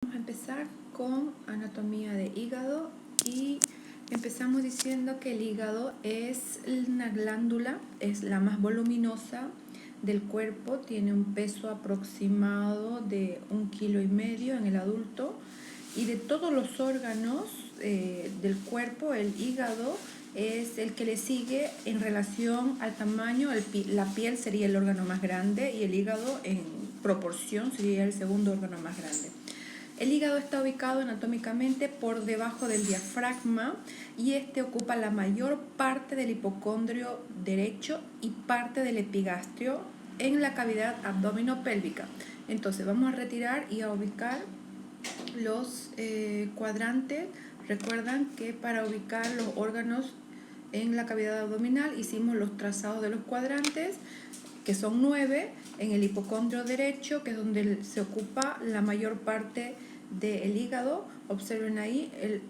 Vamos a empezar con anatomía de hígado y empezamos diciendo que el hígado es una glándula, es la más voluminosa del cuerpo, tiene un peso aproximado de 1,5 kilos en el adulto, y de todos los órganos del cuerpo, el hígado es el que le sigue en relación al tamaño. La piel sería el órgano más grande y el hígado en proporción sería el segundo órgano más grande. El hígado está ubicado anatómicamente por debajo del diafragma y este ocupa la mayor parte del hipocondrio derecho y parte del epigastrio en la cavidad abdominopélvica. Entonces vamos a retirar y a ubicar los cuadrantes. Recuerdan que para ubicar los órganos en la cavidad abdominal hicimos los trazados de los cuadrantes, que son 9, en el hipocondrio derecho, que es donde se ocupa la mayor parte del hígado. Observen ahí el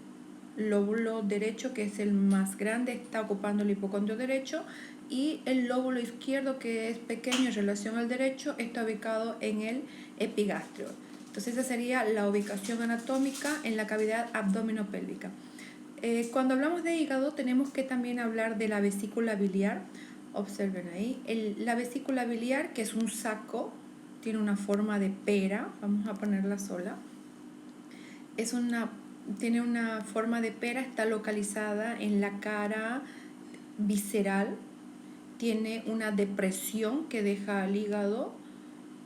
lóbulo derecho, que es el más grande, está ocupando el hipocondrio derecho, y el lóbulo izquierdo, que es pequeño en relación al derecho, está ubicado en el epigastrio. Entonces esa sería la ubicación anatómica en la cavidad abdominopélvica. Cuando hablamos de hígado tenemos que también hablar de la vesícula biliar. Observen ahí, la vesícula biliar, que es un saco, tiene una forma de pera. Vamos a ponerla sola. Tiene una forma de pera, está localizada en la cara visceral, tiene una depresión que deja al hígado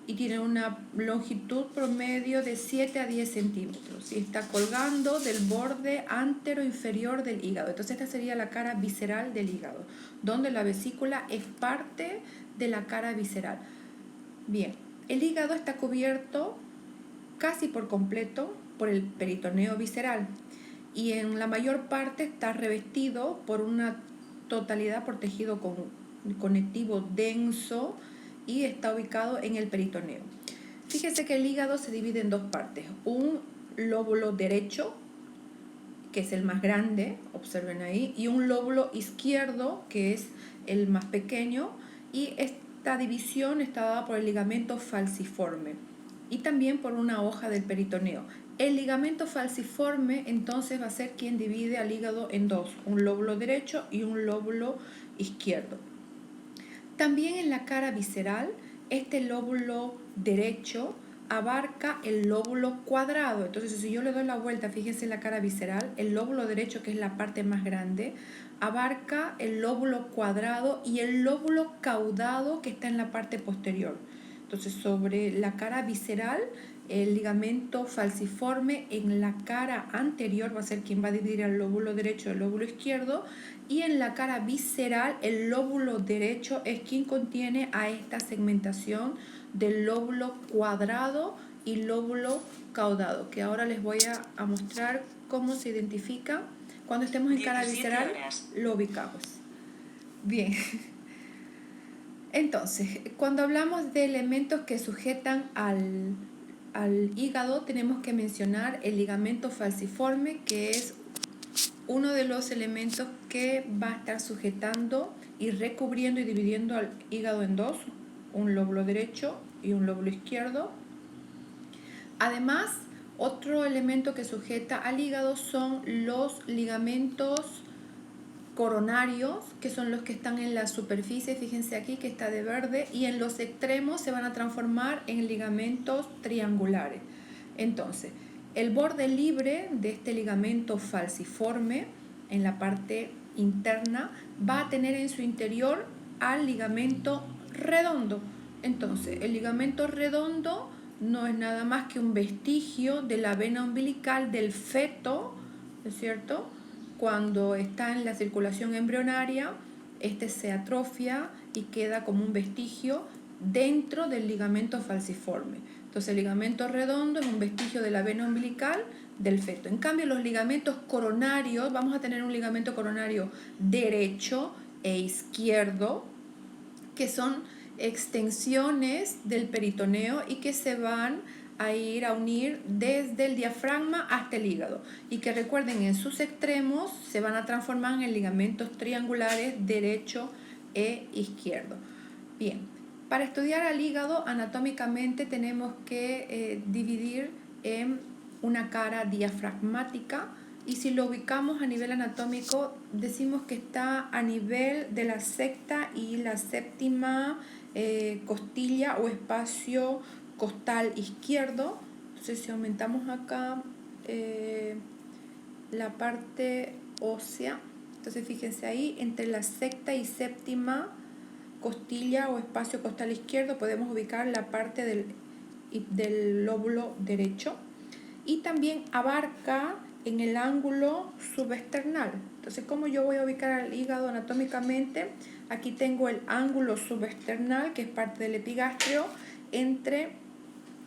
y tiene una longitud promedio de 7 a 10 centímetros y está colgando del borde antero inferior del hígado. Entonces esta sería la cara visceral del hígado, donde la vesícula es parte de la cara visceral. Bien, el hígado está cubierto casi por completo por el peritoneo visceral y en la mayor parte está revestido por una totalidad por tejido conectivo denso y está ubicado en el peritoneo. Fíjense que el hígado se divide en dos partes: un lóbulo derecho, que es el más grande, observen ahí, y un lóbulo izquierdo, que es el más pequeño, y esta división está dada por el ligamento falciforme y también por una hoja del peritoneo. El ligamento falciforme entonces va a ser quien divide al hígado en dos: un lóbulo derecho y un lóbulo izquierdo. También en la cara visceral, este lóbulo derecho abarca el lóbulo cuadrado. Entonces, si yo le doy la vuelta, fíjense en la cara visceral, el lóbulo derecho, que es la parte más grande, abarca el lóbulo cuadrado y el lóbulo caudado, que está en la parte posterior. Entonces, sobre la cara visceral, el ligamento falciforme en la cara anterior va a ser quien va a dividir el lóbulo derecho del lóbulo izquierdo, y en la cara visceral el lóbulo derecho es quien contiene a esta segmentación del lóbulo cuadrado y lóbulo caudado, que ahora les voy a mostrar cómo se identifica. Cuando estemos en cara visceral lo ubicamos. Bien. Entonces, cuando hablamos de elementos que sujetan al hígado, tenemos que mencionar el ligamento falciforme, que es uno de los elementos que va a estar sujetando y recubriendo y dividiendo al hígado en dos: un lóbulo derecho y un lóbulo izquierdo. Además, otro elemento que sujeta al hígado son los ligamentos coronarios, que son los que están en la superficie, fíjense aquí que está de verde, y en los extremos se van a transformar en ligamentos triangulares. Entonces, el borde libre de este ligamento falciforme en la parte interna va a tener en su interior al ligamento redondo. Entonces, el ligamento redondo no es nada más que un vestigio de la vena umbilical del feto, ¿no es cierto? Cuando está en la circulación embrionaria, este se atrofia y queda como un vestigio dentro del ligamento falciforme. Entonces el ligamento redondo es un vestigio de la vena umbilical del feto. En cambio, los ligamentos coronarios, vamos a tener un ligamento coronario derecho e izquierdo, que son extensiones del peritoneo y que se van a ir a unir desde el diafragma hasta el hígado, y que recuerden, en sus extremos se van a transformar en ligamentos triangulares derecho e izquierdo. Bien, para estudiar al hígado anatómicamente tenemos que dividir en una cara diafragmática, y si lo ubicamos a nivel anatómico decimos que está a nivel de la sexta y la séptima costilla o espacio costal izquierdo. Entonces si aumentamos acá la parte ósea, entonces fíjense ahí, entre la sexta y séptima costilla o espacio costal izquierdo podemos ubicar la parte del lóbulo derecho, y también abarca en el ángulo subesternal. Entonces, ¿cómo yo voy a ubicar al hígado anatómicamente? Aquí tengo el ángulo subesternal, que es parte del epigastrio, entre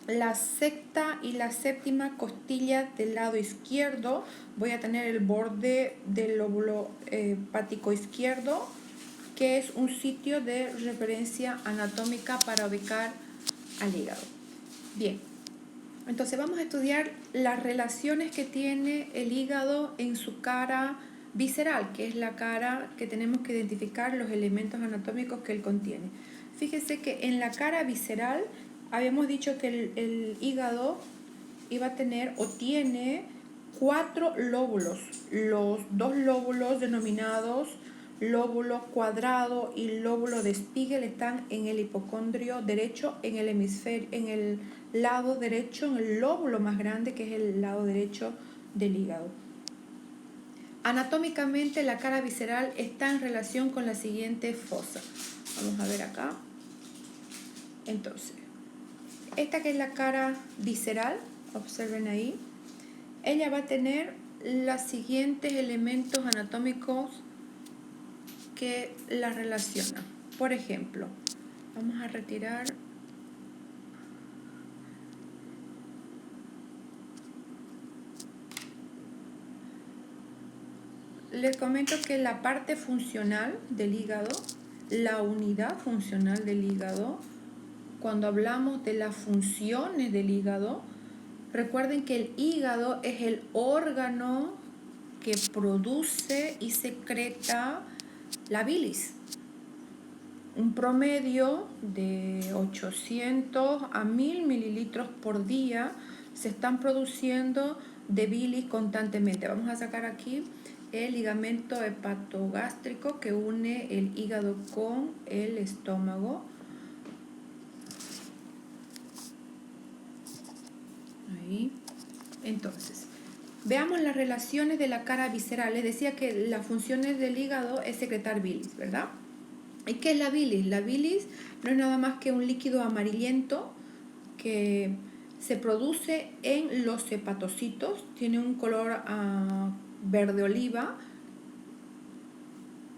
la sexta y la séptima costilla del lado izquierdo. Voy a tener el borde del lóbulo hepático izquierdo, que es un sitio de referencia anatómica para ubicar al hígado. Bien, entonces vamos a estudiar las relaciones que tiene el hígado en su cara visceral, que es la cara que tenemos que identificar los elementos anatómicos que él contiene. Fíjese que en la cara visceral habíamos dicho que el hígado iba a tener o tiene 4 lóbulos. Los 2 lóbulos denominados lóbulo cuadrado y lóbulo de Spiegel están en el hipocondrio derecho, en el hemisferio, en el lado derecho, en el lóbulo más grande, que es el lado derecho del hígado. Anatómicamente la cara visceral está en relación con la siguiente fosa. Vamos a ver acá. Entonces, esta que es la cara visceral, observen ahí, ella va a tener los siguientes elementos anatómicos que la relacionan. Por ejemplo, vamos a retirar les comento que la parte funcional del hígado, la unidad funcional del hígado, cuando hablamos de las funciones del hígado, recuerden que el hígado es el órgano que produce y secreta la bilis. Un promedio de 800 a 1000 mililitros por día se están produciendo de bilis constantemente. Vamos a sacar aquí el ligamento hepatogástrico que une el hígado con el estómago. Ahí. Entonces, veamos las relaciones de la cara visceral. Les decía que las funciones del hígado es secretar bilis, ¿verdad? ¿Y qué es la bilis? La bilis no es nada más que un líquido amarillento que se produce en los hepatocitos, tiene un color verde oliva.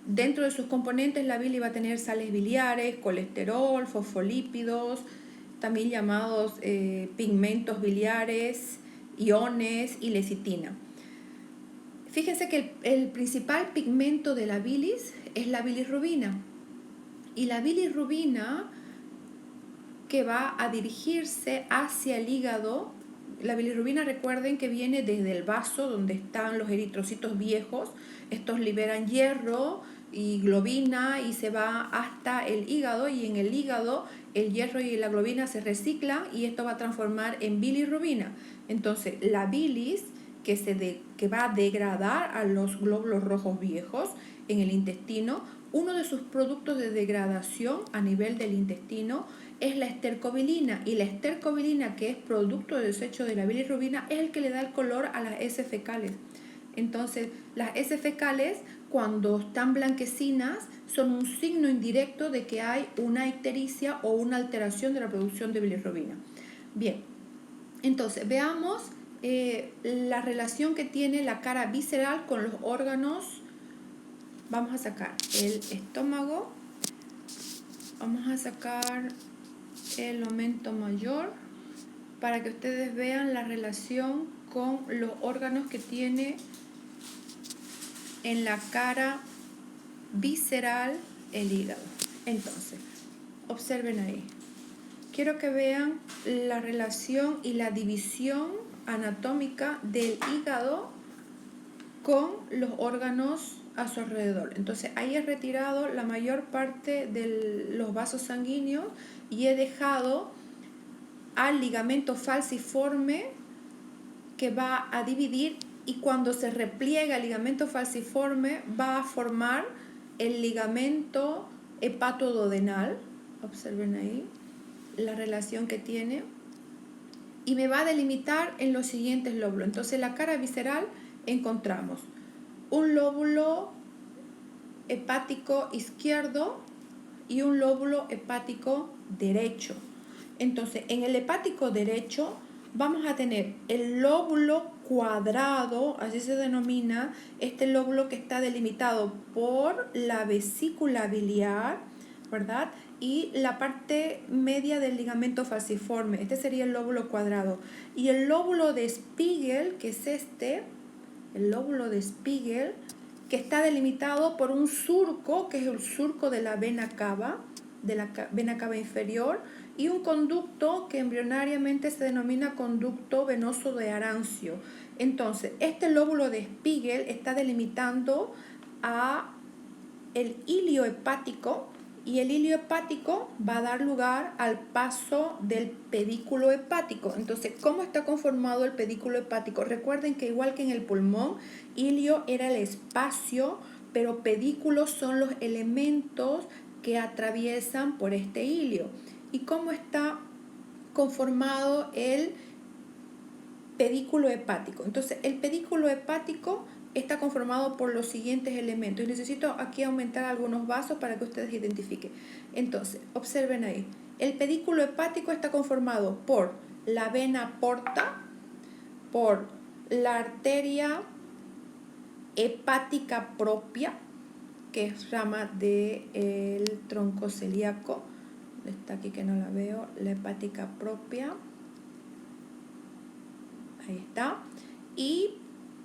Dentro de sus componentes la bilis va a tener sales biliares, colesterol, fosfolípidos, también llamados pigmentos biliares, iones y lecitina. Fíjense que el principal pigmento de la bilis es la bilirrubina. Y la bilirrubina que va a dirigirse hacia el hígado, la bilirrubina recuerden que viene desde el vaso donde están los eritrocitos viejos, estos liberan hierro y globina y se va hasta el hígado, y en el hígado el hierro y la globina se reciclan y esto va a transformar en bilirrubina. Entonces la bilis que va a degradar a los glóbulos rojos viejos en el intestino, uno de sus productos de degradación a nivel del intestino es la estercobilina, y la estercobilina, que es producto de desecho de la bilirrubina, es el que le da el color a las heces fecales. Entonces, las heces fecales, cuando están blanquecinas, son un signo indirecto de que hay una ictericia o una alteración de la producción de bilirrubina. Bien, entonces veamos la relación que tiene la cara visceral con los órganos. Vamos a sacar el estómago, vamos a sacar el aumento mayor para que ustedes vean la relación con los órganos que tiene en la cara visceral el hígado. Entonces, observen ahí. Quiero que vean la relación y la división anatómica del hígado con los órganos a su alrededor. Entonces ahí he retirado la mayor parte de los vasos sanguíneos y he dejado al ligamento falciforme que va a dividir y cuando se repliega el ligamento falciforme va a formar el ligamento hepatoduodenal. Observen ahí la relación que tiene. Y me va a delimitar en los siguientes lóbulos. Entonces, en la cara visceral encontramos un lóbulo hepático izquierdo y un lóbulo hepático derecho. Entonces, en el hepático derecho vamos a tener el lóbulo cuadrado, así se denomina, este lóbulo que está delimitado por la vesícula biliar, ¿verdad? Y la parte media del ligamento falciforme, este sería el lóbulo cuadrado. Y el lóbulo de Spiegel, que es este, el lóbulo de Spiegel, que está delimitado por un surco, que es el surco de la vena cava inferior, y un conducto que embrionariamente se denomina conducto venoso de Arancio. Entonces, este lóbulo de Spiegel está delimitando a el hilio hepático, y el hilio hepático va a dar lugar al paso del pedículo hepático. Entonces, ¿cómo está conformado el pedículo hepático? Recuerden que igual que en el pulmón, hilio era el espacio, pero pedículos son los elementos que atraviesan por este hilio. ¿Y cómo está conformado el pedículo hepático? Entonces, el pedículo hepático está conformado por los siguientes elementos. Y necesito aquí aumentar algunos vasos para que ustedes identifiquen. Entonces, observen ahí. El pedículo hepático está conformado por la vena porta, por la arteria hepática propia, que es rama del tronco celíaco. Está aquí que no la veo. La hepática propia. Ahí está. Y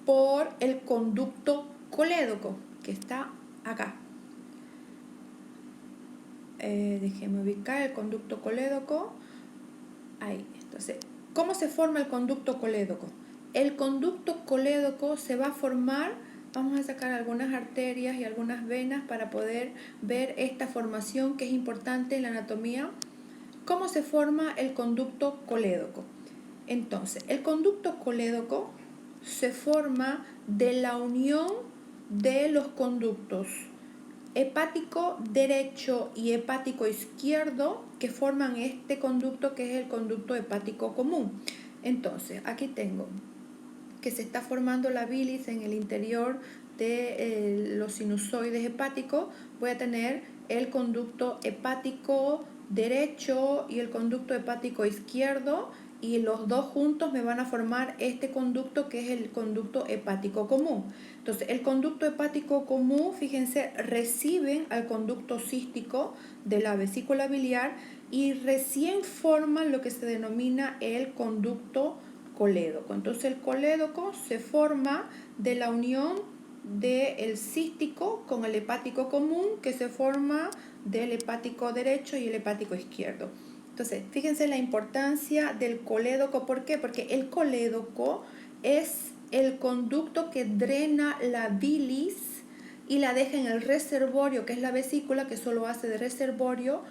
por el conducto colédoco, que está acá. Déjenme ubicar el conducto colédoco. Ahí. Entonces, ¿cómo se forma el conducto colédoco? El conducto colédoco se va a formar, vamos a sacar algunas arterias y algunas venas para poder ver esta formación que es importante en la anatomía. ¿Cómo se forma el conducto colédoco? Entonces, el conducto colédoco se forma de la unión de los conductos hepático derecho y hepático izquierdo que forman este conducto que es el conducto hepático común. Entonces, aquí tengo que se está formando la bilis en el interior de los sinusoides hepáticos. Voy a tener el conducto hepático derecho y el conducto hepático izquierdo, y los dos juntos me van a formar este conducto que es el conducto hepático común. Entonces, el conducto hepático común, fíjense, reciben al conducto cístico de la vesícula biliar y recién forman lo que se denomina el conducto colédoco. Entonces, el colédoco se forma de la unión del cístico con el hepático común, que se forma del hepático derecho y el hepático izquierdo. Entonces, fíjense la importancia del colédoco. ¿Por qué? Porque el colédoco es el conducto que drena la bilis y la deja en el reservorio, que es la vesícula, que solo hace de reservorio,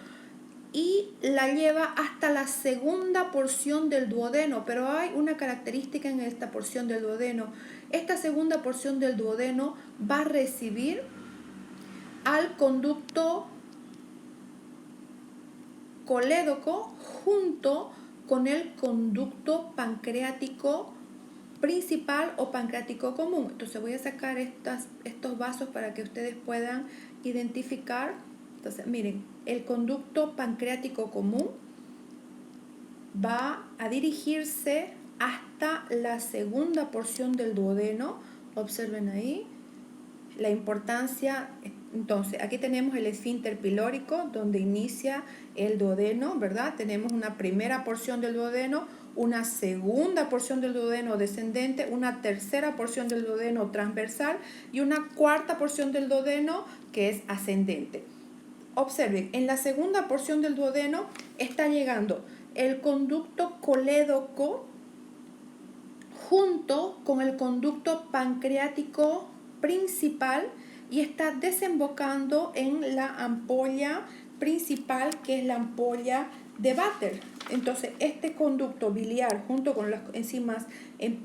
y la lleva hasta la segunda porción del duodeno. Pero hay una característica en esta porción del duodeno. Esta segunda porción del duodeno va a recibir al conducto colédoco junto con el conducto pancreático principal o pancreático común. Entonces voy a sacar estos vasos para que ustedes puedan identificar. Entonces, miren, el conducto pancreático común va a dirigirse hasta la segunda porción del duodeno. Observen ahí la importancia. Entonces, aquí tenemos el esfínter pilórico, donde inicia el duodeno, ¿verdad? Tenemos una primera porción del duodeno, una segunda porción del duodeno descendente, una tercera porción del duodeno transversal y una cuarta porción del duodeno que es ascendente. Observen, en la segunda porción del duodeno está llegando el conducto colédoco junto con el conducto pancreático principal y está desembocando en la ampolla principal, que es la ampolla de Vater. Entonces, este conducto biliar junto con las enzimas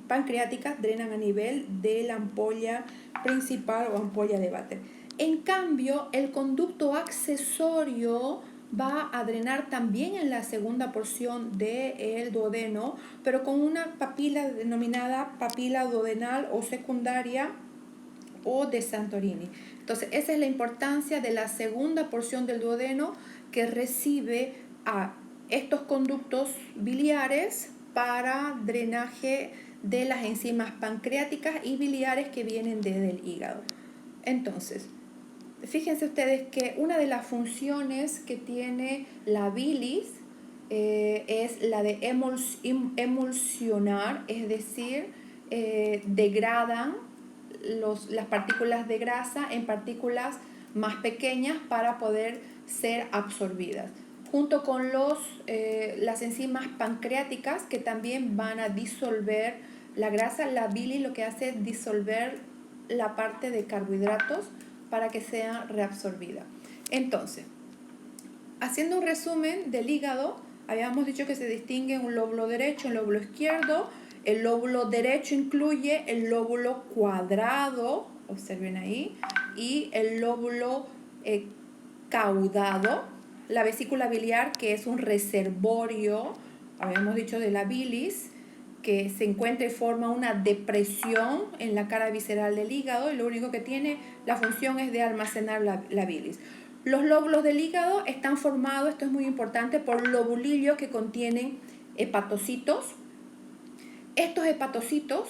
pancreáticas drenan a nivel de la ampolla principal o ampolla de váter. En cambio, el conducto accesorio va a drenar también en la segunda porción del duodeno, pero con una papila denominada papila duodenal o secundaria o de Santorini. Entonces, esa es la importancia de la segunda porción del duodeno que recibe a estos conductos biliares para drenaje de las enzimas pancreáticas y biliares que vienen desde el hígado. Entonces, fíjense ustedes que una de las funciones que tiene la bilis es la de emulsionar, es decir, degradan las partículas de grasa en partículas más pequeñas para poder ser absorbidas, junto con las enzimas pancreáticas que también van a disolver la grasa. La bilis lo que hace es disolver la parte de carbohidratos para que sea reabsorbida. Entonces, haciendo un resumen del hígado, habíamos dicho que se distingue un lóbulo derecho, un lóbulo izquierdo. El lóbulo derecho incluye el lóbulo cuadrado, observen ahí, y el lóbulo caudado, la vesícula biliar, que es un reservorio, habíamos dicho, de la bilis, que se encuentra y forma una depresión en la cara visceral del hígado, y lo único que tiene la función es de almacenar la bilis. Los lóbulos del hígado están formados, esto es muy importante, por lobulillos que contienen hepatocitos. Estos hepatocitos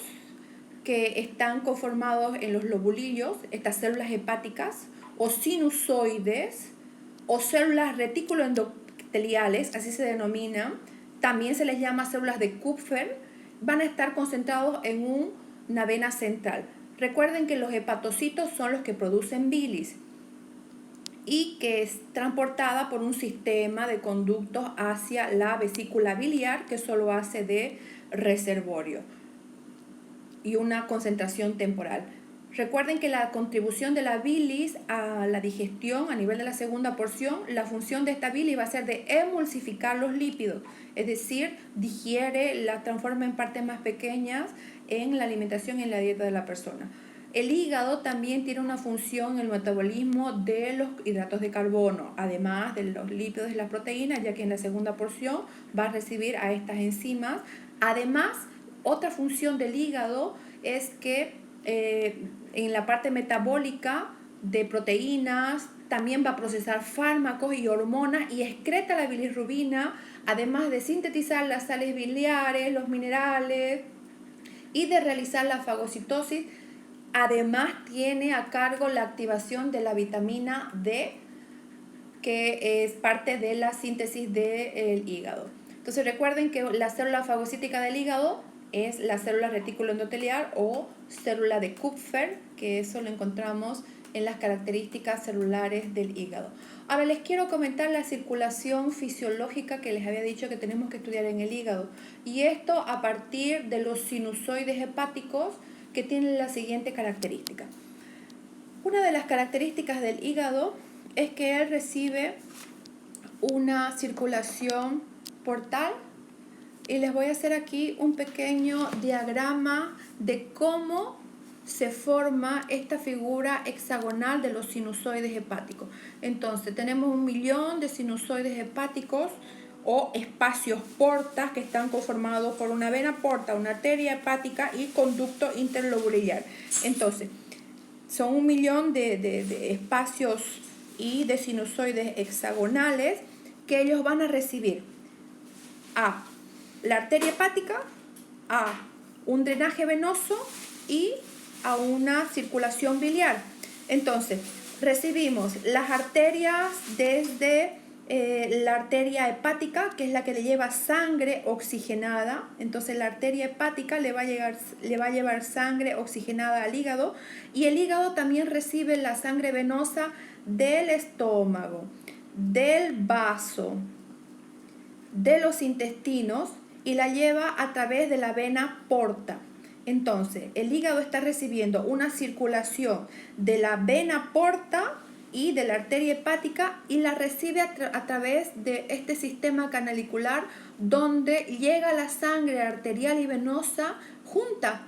que están conformados en los lobulillos, estas células hepáticas o sinusoides o células reticuloendoteliales, así se denominan, también se les llama células de Kupffer, van a estar concentrados en una vena central. Recuerden que los hepatocitos son los que producen bilis y que es transportada por un sistema de conductos hacia la vesícula biliar, que solo hace de reservorio y una concentración temporal. Recuerden que la contribución de la bilis a la digestión a nivel de la segunda porción, la función de esta bilis va a ser de emulsificar los lípidos, es decir, digiere, la transforma en partes más pequeñas en la alimentación y en la dieta de la persona. El hígado también tiene una función en el metabolismo de los hidratos de carbono, además de los lípidos y las proteínas, ya que en la segunda porción va a recibir a estas enzimas. Además, otra función del hígado es que en la parte metabólica de proteínas también va a procesar fármacos y hormonas y excreta la bilirrubina, además de sintetizar las sales biliares, los minerales y de realizar la fagocitosis. Además tiene a cargo la activación de la vitamina D, que es parte de la síntesis del hígado. Entonces recuerden que la célula fagocítica del hígado es la célula reticuloendotelial o célula de Kupffer, que eso lo encontramos en las características celulares del hígado. Ahora les quiero comentar la circulación fisiológica que les había dicho que tenemos que estudiar en el hígado, y esto a partir de los sinusoides hepáticos, que tienen la siguiente característica. Una de las características del hígado es que él recibe una circulación portal, y les voy a hacer aquí un pequeño diagrama de cómo se forma esta figura hexagonal de los sinusoides hepáticos. Entonces tenemos 1.000.000 de sinusoides hepáticos o espacios portas que están conformados por una vena porta, una arteria hepática y conducto interlobulillar. Entonces son 1.000.000 de espacios y de sinusoides hexagonales que ellos van a recibir a la arteria hepática, a un drenaje venoso y a una circulación biliar. Entonces recibimos las arterias desde la arteria hepática, que es la que le lleva sangre oxigenada. Entonces la arteria hepática le va a llevar sangre oxigenada al hígado, y el hígado también recibe la sangre venosa del estómago, del vaso, de los intestinos, y la lleva a través de la vena porta. Entonces el hígado está recibiendo una circulación de la vena porta y de la arteria hepática y la recibe a través de este sistema canalicular donde llega la sangre arterial y venosa junta.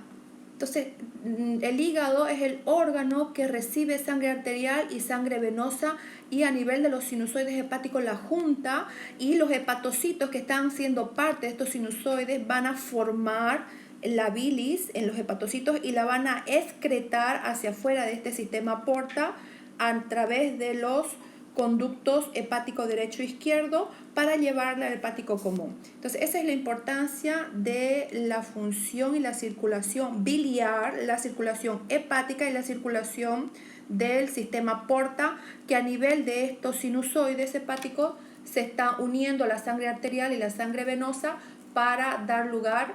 Entonces, el hígado es el órgano que recibe sangre arterial y sangre venosa y a nivel de los sinusoides hepáticos la junta, y los hepatocitos que están siendo parte de estos sinusoides van a formar la bilis en los hepatocitos y la van a excretar hacia afuera de este sistema porta a través de los conductos hepático derecho e izquierdo para llevarla al hepático común. Entonces, esa es la importancia de la función y la circulación biliar, la circulación hepática y la circulación del sistema porta, que a nivel de estos sinusoides hepáticos se está uniendo la sangre arterial y la sangre venosa para dar lugar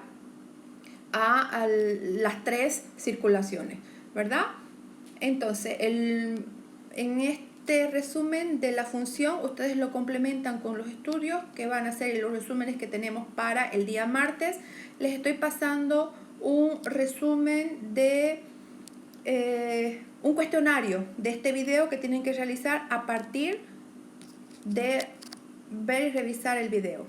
a las tres circulaciones, ¿verdad? Entonces, en este resumen de la función, ustedes lo complementan con los estudios que van a ser los resúmenes que tenemos para el día martes. Les estoy pasando un resumen de un cuestionario de este video que tienen que realizar a partir de ver y revisar el video.